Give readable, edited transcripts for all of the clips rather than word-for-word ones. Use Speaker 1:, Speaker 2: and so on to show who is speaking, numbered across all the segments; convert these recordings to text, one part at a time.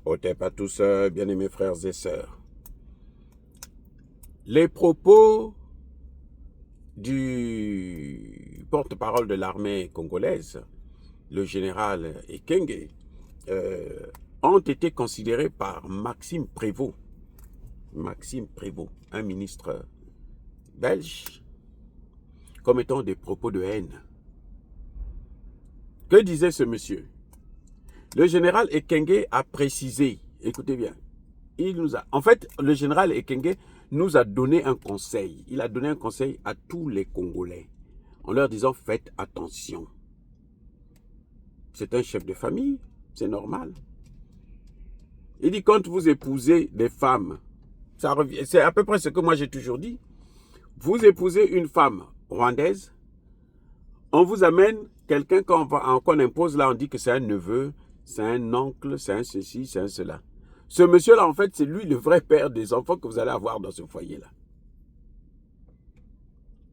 Speaker 1: Otep à tous, bien-aimés frères et sœurs. Les propos du porte-parole de l'armée congolaise, le général Ekenge, ont été considérés par Maxime Prévost, un ministre belge, comme étant des propos de haine. Que disait ce monsieur? Le général Ekenge a précisé, écoutez bien, en fait, le général Ekenge nous a donné un conseil. Il a donné un conseil à tous les Congolais en leur disant faites attention. C'est un chef de famille, c'est normal. Il dit quand vous épousez des femmes, c'est à peu près ce que moi j'ai toujours dit. Vous épousez une femme rwandaise, on vous amène quelqu'un qu'on impose là, on dit que c'est un neveu, c'est un oncle, c'est un ceci, c'est un cela. Ce monsieur-là, en fait, c'est lui le vrai père des enfants que vous allez avoir dans ce foyer-là.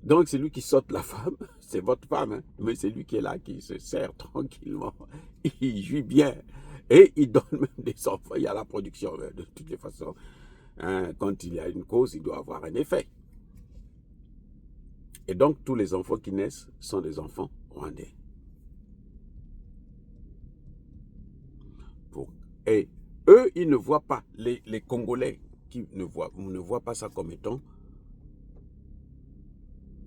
Speaker 1: Donc, c'est lui qui saute la femme. C'est votre femme, hein? Mais c'est lui qui est là, qui se sert tranquillement. Il jouit bien. Et il donne même des enfants. Il y a la production, de toutes les façons. Hein, quand il y a une cause, il doit avoir un effet. Et donc, tous les enfants qui naissent sont des enfants rwandais. Et eux, ils ne voient pas, les Congolais qui ne voient pas ça comme étant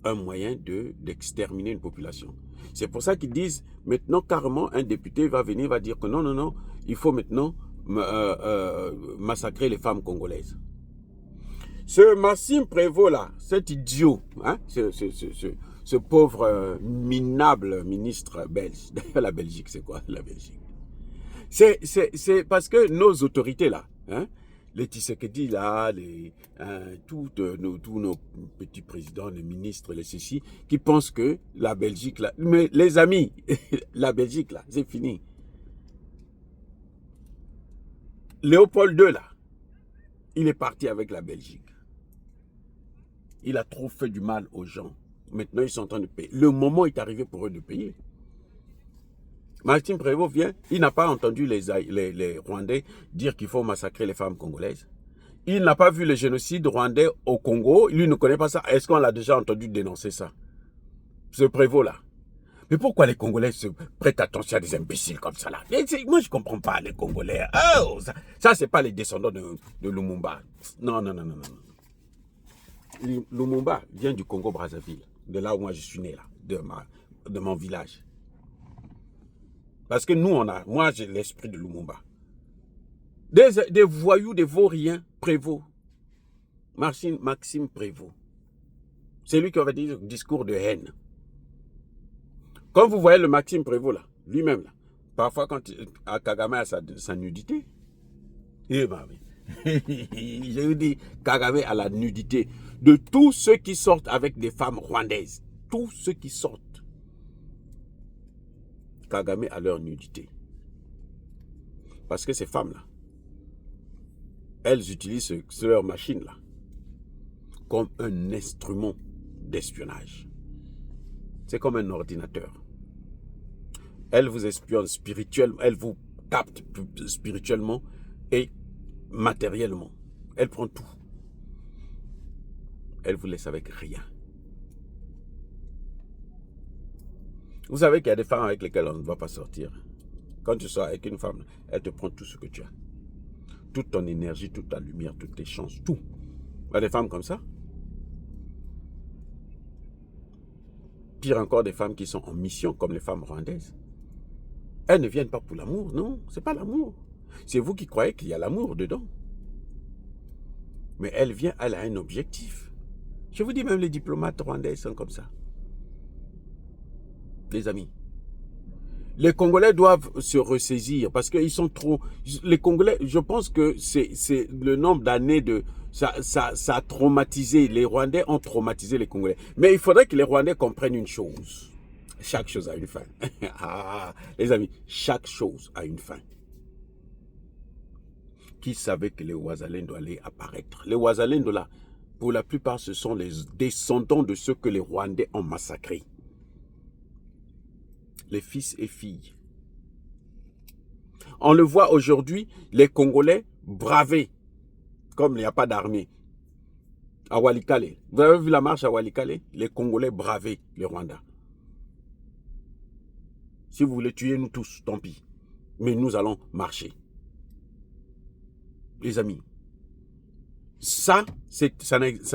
Speaker 1: un moyen d'exterminer une population. C'est pour ça qu'ils disent, maintenant carrément, un député va venir, va dire que non, non, non, il faut maintenant massacrer les femmes congolaises. Ce Maxime Prévost là, cet idiot, hein, ce pauvre minable ministre belge, d'ailleurs la Belgique, c'est quoi la Belgique? C'est parce que nos autorités là, hein, les Tshisekedi là, tous nos petits présidents, les ministres, les ceci, qui pensent que la Belgique là, mais les amis, la Belgique là, c'est fini. Léopold II là, il est parti avec la Belgique. Il a trop fait du mal aux gens. Maintenant, ils sont en train de payer. Le moment est arrivé pour eux de payer. Maxime Prévost vient, il n'a pas entendu les Rwandais dire qu'il faut massacrer les femmes congolaises. Il n'a pas vu le génocide rwandais au Congo, lui ne connaît pas ça. Est-ce qu'on l'a déjà entendu dénoncer ça? Ce Prévost-là. Mais pourquoi les Congolais se prêtent attention à des imbéciles comme ça là? Moi je ne comprends pas les Congolais. Oh, ça c'est pas les descendants de Lumumba. Non, non, non, non, non. Lumumba vient du Congo-Brazzaville, de là où moi je suis né là, de mon village. Parce que nous, moi j'ai l'esprit de Lumumba. Des voyous, des vauriens, Prévost. Maxime Prévost. C'est lui qui avait dit le discours de haine. Quand vous voyez le Maxime Prévost là, lui-même là, parfois quand Kagame a sa nudité, eh ben oui. Je vous dis, Kagame a la nudité de tous ceux qui sortent avec des femmes rwandaises. Tous ceux qui sortent. Kagame a leur nudité. Parce que ces femmes-là, elles utilisent leur machine-là comme un instrument d'espionnage. C'est comme un ordinateur. Elles vous espionnent spirituellement, elles vous captent spirituellement et matériellement. Elles prennent tout. Elles vous laissent avec rien. Vous savez qu'il y a des femmes avec lesquelles on ne va pas sortir. Quand tu sors avec une femme, elle te prend tout ce que tu as. Toute ton énergie, toute ta lumière, toutes tes chances, tout. Il y a des femmes comme ça. Pire encore, des femmes qui sont en mission, comme les femmes rwandaises. Elles ne viennent pas pour l'amour, non, c'est pas l'amour. C'est vous qui croyez qu'il y a l'amour dedans. Mais elle vient, elle a un objectif. Je vous dis, même les diplomates rwandais sont comme ça. Les amis. Les Congolais doivent se ressaisir parce qu'ils sont trop... Les Congolais, je pense que c'est le nombre d'années de... Ça a traumatisé. Les Rwandais ont traumatisé les Congolais. Mais il faudrait que les Rwandais comprennent une chose. Chaque chose a une fin. Ah, les amis, chaque chose a une fin. Qui savait que les Ouazalendo allaient apparaître? Les Ouazalendo là, pour la plupart, ce sont les descendants de ceux que les Rwandais ont massacrés. Les fils et filles. On le voit aujourd'hui, les Congolais bravés, comme il n'y a pas d'armée. À Walikale. Vous avez vu la marche à Walikale? Les Congolais bravés, les Rwandais. Si vous voulez tuer nous tous, tant pis. Mais nous allons marcher. Les amis, ça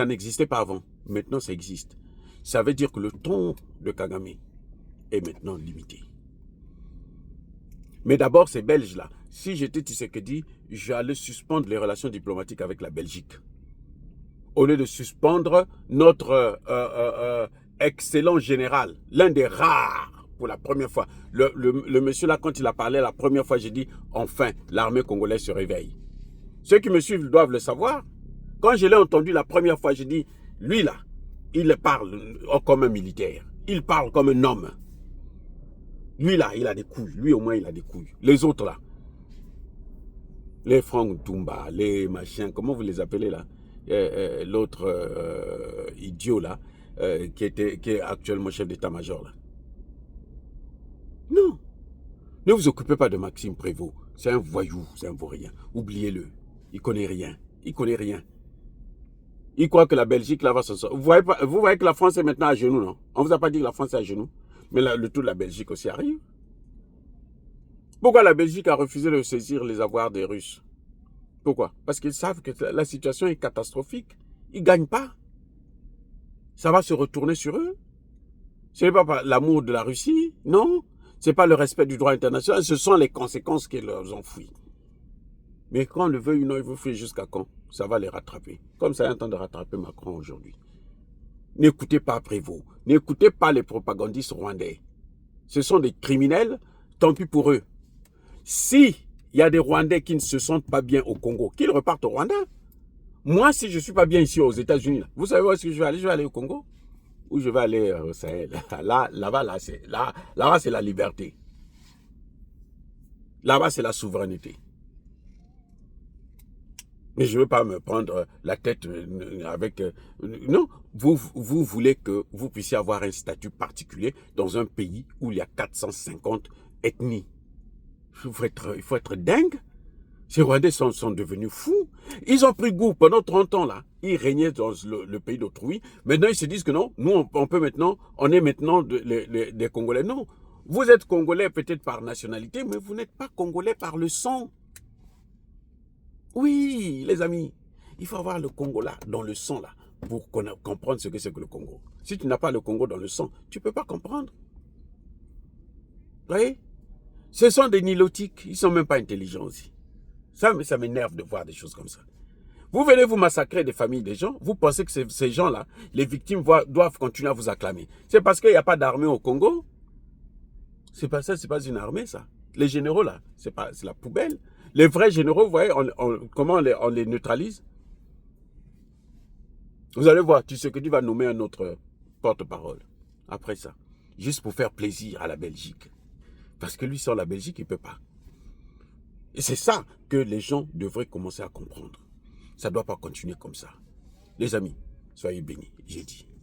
Speaker 1: n'existait pas avant. Maintenant, ça existe. Ça veut dire que le ton de Kagame est maintenant limité. Mais d'abord, ces Belges-là, si j'étais Tshisekedi, j'allais suspendre les relations diplomatiques avec la Belgique. Au lieu de suspendre notre excellent général, l'un des rares, pour la première fois. Le monsieur là, quand il a parlé la première fois, j'ai dit, enfin, l'armée congolaise se réveille. Ceux qui me suivent doivent le savoir. Quand je l'ai entendu la première fois, j'ai dit, lui là, il parle comme un militaire. Il parle comme un homme. Lui là, il a des couilles. Lui au moins, il a des couilles. Les autres là, les Franck Toumba, les machins, comment vous les appelez là? L'autre idiot là, qui est actuellement chef d'état-major là. Non. Ne vous occupez pas de Maxime Prévost. C'est un voyou, c'est un vaurien. Oubliez-le. Il connaît rien. Il connaît rien. Il croit que la Belgique là va s'en sortir. Vous voyez que la France est maintenant à genoux, non? On ne vous a pas dit que la France est à genoux. Mais là, le tout de la Belgique aussi arrive. Pourquoi la Belgique a refusé de saisir les avoirs des Russes? Pourquoi? Parce qu'ils savent que la situation est catastrophique. Ils ne gagnent pas. Ça va se retourner sur eux. Ce n'est pas l'amour de la Russie, non. Ce n'est pas le respect du droit international. Ce sont les conséquences qui leur ont fui. Mais quand on le veut ou non, il vous fuir jusqu'à quand? Ça va les rattraper. Comme ça, il y a un temps de rattraper Macron aujourd'hui. N'écoutez pas Prévost. N'écoutez pas les propagandistes rwandais. Ce sont des criminels, tant pis pour eux. Si il y a des Rwandais qui ne se sentent pas bien au Congo, qu'ils repartent au Rwanda. Moi, si je ne suis pas bien ici aux États-Unis, vous savez où est-ce que je vais aller? Je vais aller au Congo. Ou je vais aller au Sahel. Là-bas, c'est la liberté. Là-bas, c'est la souveraineté. Mais je ne veux pas me prendre la tête avec... non, vous voulez que vous puissiez avoir un statut particulier dans un pays où il y a 450 ethnies. Il faut être dingue. Ces Rwandais sont devenus fous. Ils ont pris goût pendant 30 ans là. Ils régnaient dans le pays d'autrui. Maintenant, ils se disent que non, nous, on est maintenant des Congolais. Non, vous êtes Congolais peut-être par nationalité, mais vous n'êtes pas Congolais par le sang. Oui, les amis, il faut avoir le Congo là, dans le sang là, pour comprendre ce que c'est que le Congo. Si tu n'as pas le Congo dans le sang, tu ne peux pas comprendre. Vous voyez? Ce sont des nilotiques, ils ne sont même pas intelligents aussi. Ça m'énerve de voir des choses comme ça. Vous venez vous massacrer des familles des gens, vous pensez que ces gens-là, les victimes doivent continuer à vous acclamer. C'est parce qu'il n'y a pas d'armée au Congo. C'est pas ça, c'est pas une armée ça. Les généraux là, c'est la poubelle. Les vrais généraux, vous voyez, comment on les neutralise? Vous allez voir, Tshisekedi va nommer un autre porte-parole. Après ça, juste pour faire plaisir à la Belgique. Parce que lui, sans la Belgique, il ne peut pas. Et c'est ça que les gens devraient commencer à comprendre. Ça ne doit pas continuer comme ça. Les amis, soyez bénis, j'ai dit.